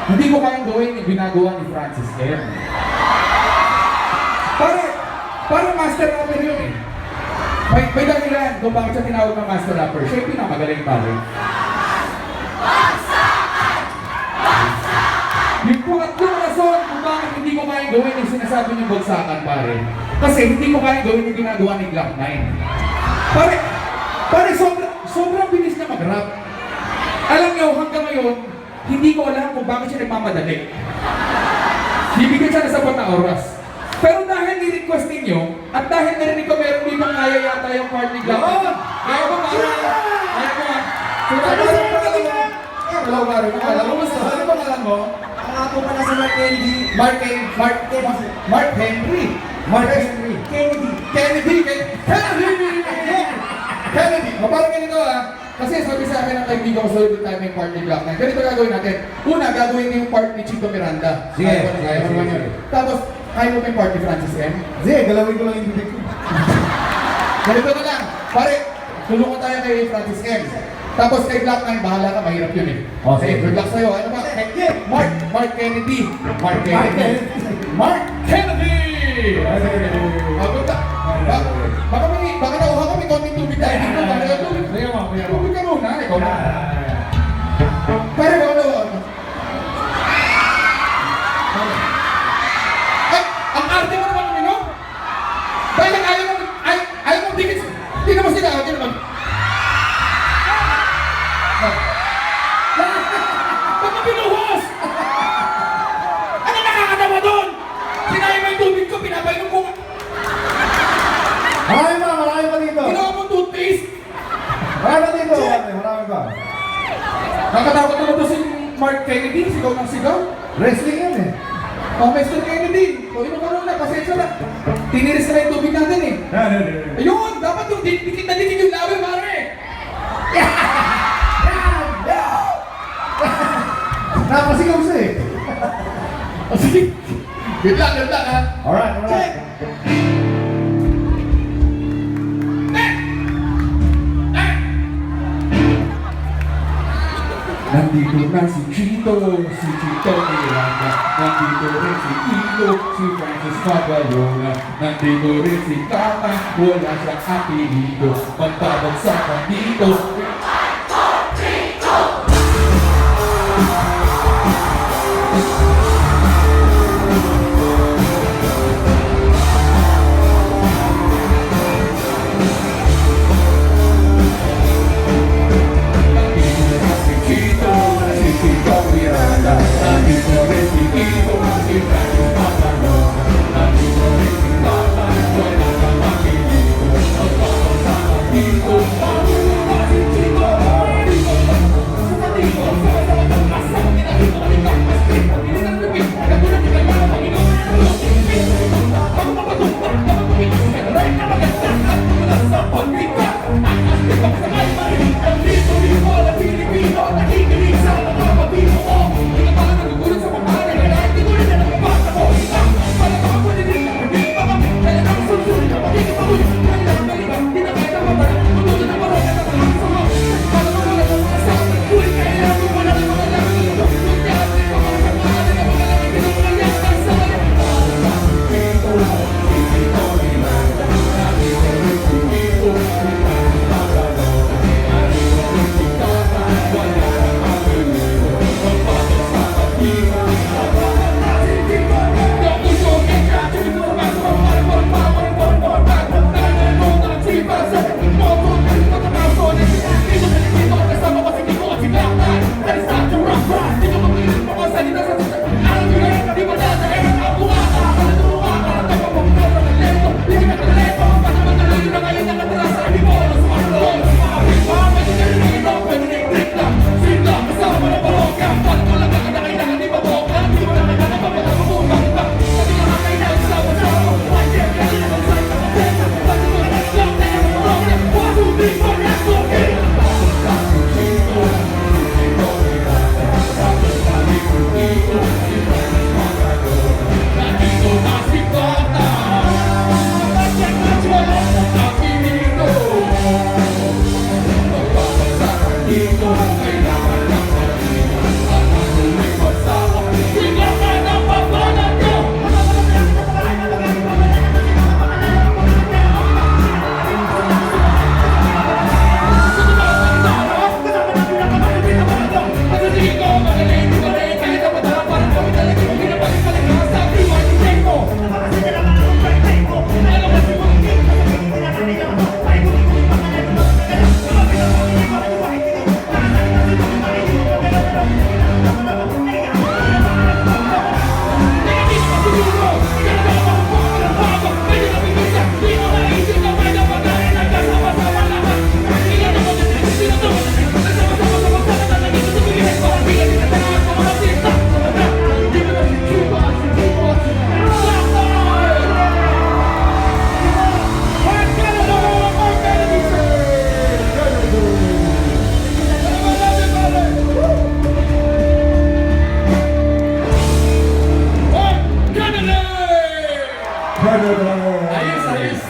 Hindi ko kayang gawin yung ginagawa ni Francis M. Pare master rapper yun eh. May dahilan kung bakit siya tinawag ng master rapper. Siya yung pinamagaling pare. Yung pangatlong rason kung bakit hindi ko kayang gawin yung sinasabi niyong bagsakan pare. Kasi hindi ko kayang gawin yung ginagawa ni Glock 9. Pare sobrang bilis niya mag-rap. Alam niyo, hanggang ngayon, hindi ko alam kung bakit siya nagmamadali. Bibigyan siya ng sapat na oras. Pero dahil ni-request ninyo, at dahil narinig ko meron dito kaya yata yung part ni Glock 9. Kaya ko ba? Kaya ko ba? Hello, Maro. Ano pangalan mo? Ang ako pala sa Mark Kennedy. Mark Henry. Kennedy! Parang ganito kasi sabi sa akin ng kaibigan ko sa Lubid Time yung part ni Glock 9. Ganito gagawin natin. Una, gagawin niyo yung part ni Chico Miranda. Sige. Kaya mo naman yun. Tapos, kaya mo yung part ni Francis M. Sige, galawin ko lang yung bibig ko. Ganito na lang. Pare, tulungan tayo kay Francis M. Tapos kay Glock 9, bahala ka, mahirap yun eh. Okay. Good luck sa'yo. Ano ba? Mark Kennedy. Mark Kennedy! Baka nauha kami, konting tubig tayo dito. Tubig ka muna, ikaw na. Pare, baka nauha. Ay, ang arte mo naman uminom? Dahil ayaw mo dikit. Tingnan mo sila, tingnan mo. Ba't mo pinuhos? Ano nakakatawa doon? Sinayang mo yung tubig ko, pinapainom ko. Marami pa dito. Ginawa mo toothpaste. Marami pa. Nakatakot naman to si Mark Kennedy, sigaw ng sigaw. Wrestling yan eh. Oh, Mr. Kennedy, inom ka muna, pasensya na. Tiniris na yung tubig natin eh. Ayun, dapat yung dikit na dikit yung labi, pare. Nakasigaw siya eh. O sige, good luck ha. Alright. Nandito na si Chito Miranda. Nandito rin si Tito, si Francis Magalona. Nandito rin si Tata, wala siyang apelido. Magpabagsakan dito. Thank you. Brother. Ayos, ayos.